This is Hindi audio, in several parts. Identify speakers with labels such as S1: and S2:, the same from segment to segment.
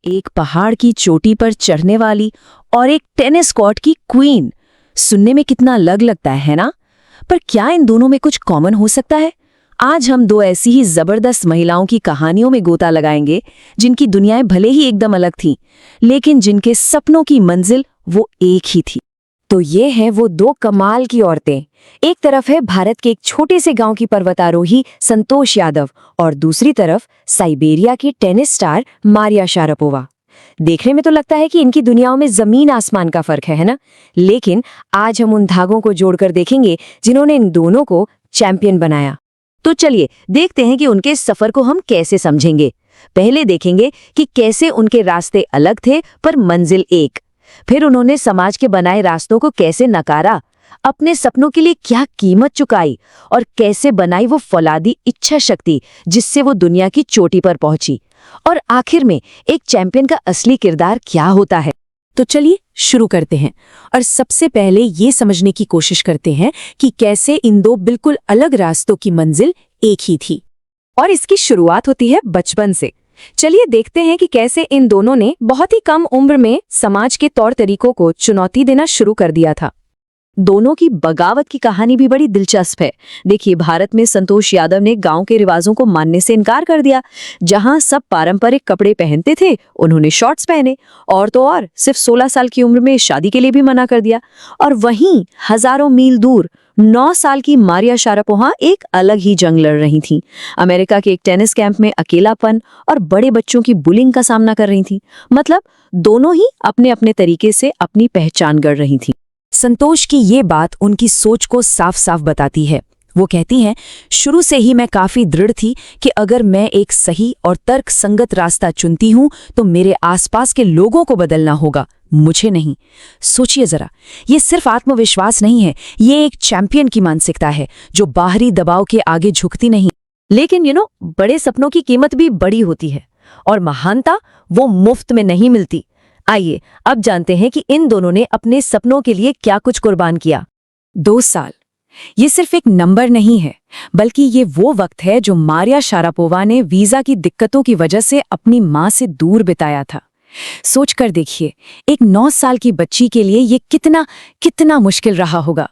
S1: एक पहाड़ की चोटी पर चढ़ने वाली और एक टेनिस कोर्ट की क्वीन। सुनने में कितना अलग लगता है ना? पर क्या इन दोनों में कुछ कॉमन हो सकता है? आज हम दो ऐसी ही जबरदस्त महिलाओं की कहानियों में गोता लगाएंगे जिनकी दुनियाएं भले ही एकदम अलग थीं, लेकिन जिनके सपनों की मंजिल वो एक ही थी। तो ये हैं वो दो कमाल की औरतें। एक तरफ है भारत के एक छोटे से गांव की पर्वतारोही संतोष यादव और दूसरी तरफ साइबेरिया की टेनिस स्टार मारिया शारापोवा। देखने में तो लगता है कि इनकी दुनियाओं में जमीन आसमान का फर्क है ना? लेकिन आज हम उन धागों को जोड़कर देखेंगे जिन्होंने इन दोनों को चैंपियन बनाया। तो चलिए देखते हैं कि उनके इस सफर को हम कैसे समझेंगे। पहले देखेंगे कि कैसे उनके रास्ते अलग थे पर मंजिल एक। फिर उन्होंने समाज के बनाए रास्तों को कैसे नकारा, अपने सपनों के लिए क्या कीमत चुकाई और कैसे बनाई वो फौलादी इच्छा शक्ति जिससे वो दुनिया की चोटी पर पहुंची। और आखिर में एक चैंपियन का असली किरदार क्या होता है। तो चलिए शुरू करते हैं और सबसे पहले ये समझने की कोशिश करते हैं कि कैसे इन दो बिल्कुल अलग रास्तों की मंजिल एक ही थी। और इसकी शुरुआत होती है बचपन से। चलिए देखते हैं कि कैसे इन दोनों ने बहुत ही कम उम्र में समाज के तौर तरीकों को चुनौती देना शुरू कर दिया था। दोनों की बगावत की कहानी भी बड़ी दिलचस्प है। देखिए, भारत में संतोष यादव ने गांव के रिवाजों को मानने से इनकार कर दिया। जहां सब पारंपरिक कपड़े पहनते थे, उन्होंने शॉर्ट्स पहने और तो और सिर्फ 16 साल की उम्र में शादी के लिए भी मना कर दिया। और वहीं हजारों मील दूर 9 साल की मारिया शारापोवा एक अलग ही जंग लड़ रही थीं। अमेरिका के एक टेनिस कैंप में अकेलापन और बड़े बच्चों की बुलिंग का सामना कर रही थीं। मतलब दोनों ही अपने अपने तरीके से अपनी पहचान गढ़ रही थीं। संतोष की ये बात उनकी सोच को साफ साफ बताती है। वो कहती हैं, शुरू से ही मैं काफी दृढ़ थी कि अगर मैं एक सही और तर्क संगत रास्ता चुनती हूं तो मेरे आसपास के लोगों को बदलना होगा, मुझे नहीं। सोचिए जरा, ये सिर्फ आत्मविश्वास नहीं है, ये एक चैंपियन की मानसिकता है जो बाहरी दबाव के आगे झुकती नहीं। लेकिन बड़े सपनों की कीमत भी बड़ी होती है और महानता वो मुफ्त में नहीं मिलती। आइए अब जानते हैं कि इन दोनों ने अपने सपनों के लिए क्या कुछ कुर्बान किया। 2 साल, ये सिर्फ एक नंबर नहीं है, बल्कि ये वो वक्त है जो मारिया शारापोवा ने वीजा की दिक्कतों की वजह से अपनी मां से दूर बिताया था। सोचकर देखिए, एक 9 साल की बच्ची के लिए ये कितना मुश्किल रहा होगा।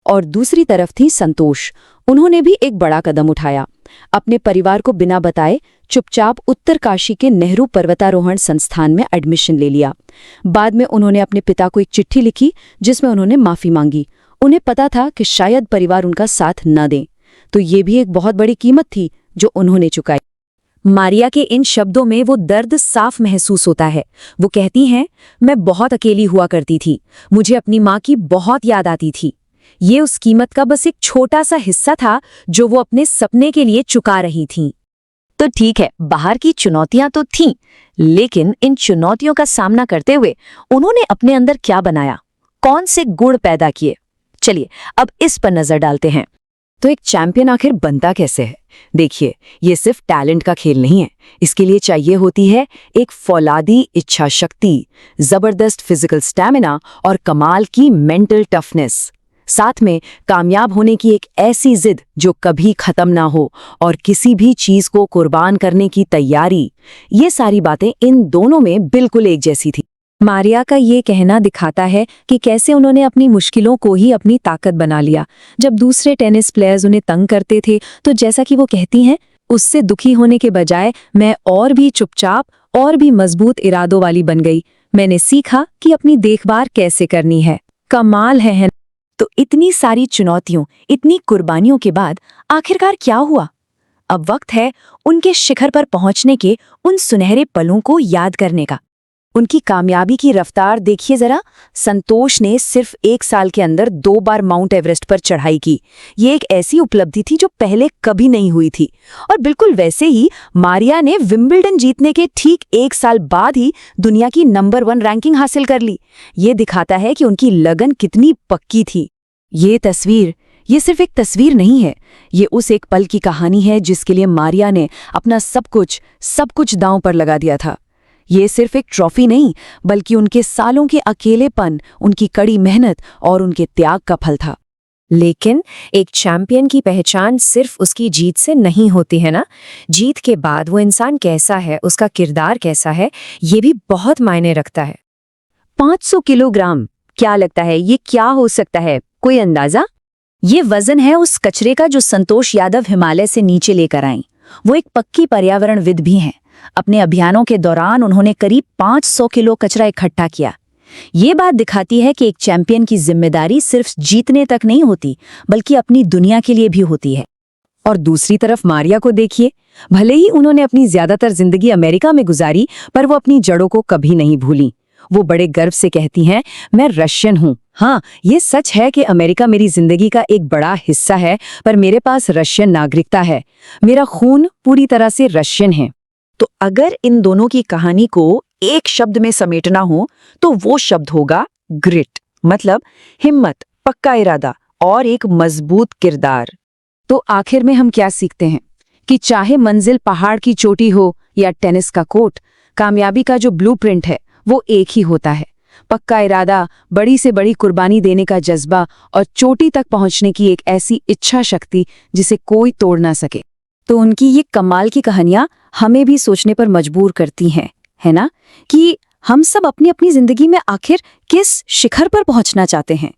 S1: और दूसरी तरफ थी संतोष। उन्होंने भी एक बड़ा कदम उठाया। अपने परिवार को बिना बताए चुपचाप उत्तरकाशी के नेहरू पर्वतारोहण संस्थान में एडमिशन ले लिया। बाद में उन्होंने अपने पिता को एक चिट्ठी लिखी जिसमें उन्होंने माफी मांगी। उन्हें पता था कि शायद परिवार उनका साथ न दें, तो ये भी एक बहुत बड़ी कीमत थी जो उन्होंने चुकाई। मारिया के इन शब्दों में वो दर्द साफ महसूस होता है। वो कहती हैं, मैं बहुत अकेली हुआ करती थी, मुझे अपनी माँ की बहुत याद आती थी। ये उस कीमत का बस एक छोटा सा हिस्सा था जो वो अपने सपने के लिए चुका रही थीं। तो ठीक है, बाहर की चुनौतियां तो थीं, लेकिन इन चुनौतियों का सामना करते हुए उन्होंने अपने अंदर क्या बनाया, कौन से गुण पैदा किए। चलिए अब इस पर नजर डालते हैं। तो एक चैंपियन आखिर बनता कैसे है? देखिए, ये सिर्फ टैलेंट का खेल नहीं है। इसके लिए चाहिए होती है एक फौलादी इच्छा शक्ति, जबरदस्त फिजिकल स्टैमिना और कमाल की मेंटल टफनेस। साथ में कामयाब होने की एक ऐसी जिद जो कभी खत्म ना हो और किसी भी चीज को कुर्बान करने की तैयारी। ये सारी बातें इन दोनों में बिल्कुल एक जैसी थी। मारिया का ये कहना दिखाता है कि कैसे उन्होंने अपनी मुश्किलों को ही अपनी ताकत बना लिया। जब दूसरे टेनिस प्लेयर्स उन्हें तंग करते थे तो जैसा कि वो कहती हैं, उससे दुखी होने के बजाय मैं और भी चुपचाप और भी मजबूत इरादों वाली बन गई। मैंने सीखा कि अपनी देखभाल कैसे करनी है। कमाल है। तो इतनी सारी चुनौतियों, इतनी कुर्बानियों के बाद आखिरकार क्या हुआ? अब वक्त है उनके शिखर पर पहुंचने के उन सुनहरे पलों को याद करने का। उनकी कामयाबी की रफ्तार देखिए जरा। संतोष ने सिर्फ 1 साल के अंदर 2 बार माउंट एवरेस्ट पर चढ़ाई की। ये एक ऐसी उपलब्धि थी जो पहले कभी नहीं हुई थी। और बिल्कुल वैसे ही मारिया ने विंबलडन जीतने के ठीक 1 साल बाद ही दुनिया की नंबर 1 रैंकिंग हासिल कर ली। ये दिखाता है कि उनकी लगन कितनी पक्की थी। ये सिर्फ एक तस्वीर नहीं है, ये उस एक पल की कहानी है जिसके लिए मारिया ने अपना सब कुछ दांव पर लगा दिया था। ये सिर्फ एक ट्रॉफी नहीं, बल्कि उनके सालों के अकेलेपन, उनकी कड़ी मेहनत और उनके त्याग का फल था। लेकिन एक चैंपियन की पहचान सिर्फ उसकी जीत से नहीं होती है ना। जीत के बाद वो इंसान कैसा है, उसका किरदार कैसा है, ये भी बहुत मायने रखता है। 500 किलोग्राम, क्या लगता है ये क्या हो सकता है, कोई अंदाजा? ये वजन है उस कचरे का जो संतोष यादव हिमालय से नीचे लेकर आईं। वो एक पक्की पर्यावरणविद भी हैं। अपने अभियानों के दौरान उन्होंने करीब 500 किलो कचरा इकट्ठा किया। ये बात दिखाती है कि एक चैंपियन की जिम्मेदारी सिर्फ जीतने तक नहीं होती, बल्कि अपनी दुनिया के लिए भी होती है। और दूसरी तरफ मारिया को देखिए, भले ही उन्होंने अपनी ज्यादातर जिंदगी अमेरिका में गुजारी, पर वो अपनी जड़ों को कभी नहीं भूली। वो बड़े गर्व से कहती हैं, मैं रशियन हूँ। हाँ, ये सच है कि अमेरिका मेरी जिंदगी का एक बड़ा हिस्सा है, पर मेरे पास रशियन नागरिकता है। मेरा खून पूरी तरह से रशियन है। तो अगर इन दोनों की कहानी को एक शब्द में समेटना हो तो वो शब्द होगा ग्रिट, मतलब हिम्मत, पक्का इरादा और एक मजबूत किरदार। तो आखिर में हम क्या सीखते हैं कि चाहे मंजिल पहाड़ की चोटी हो या टेनिस का कोर्ट, कामयाबी का जो ब्लूप्रिंट है वो एक ही होता है। पक्का इरादा, बड़ी से बड़ी कुर्बानी देने का जज्बा और चोटी तक पहुंचने की एक ऐसी इच्छा शक्ति जिसे कोई तोड़ ना सके। तो उनकी ये कमाल की कहानियां हमें भी सोचने पर मजबूर करती हैं, है ना, कि हम सब अपनी अपनी जिंदगी में आखिर किस शिखर पर पहुंचना चाहते हैं।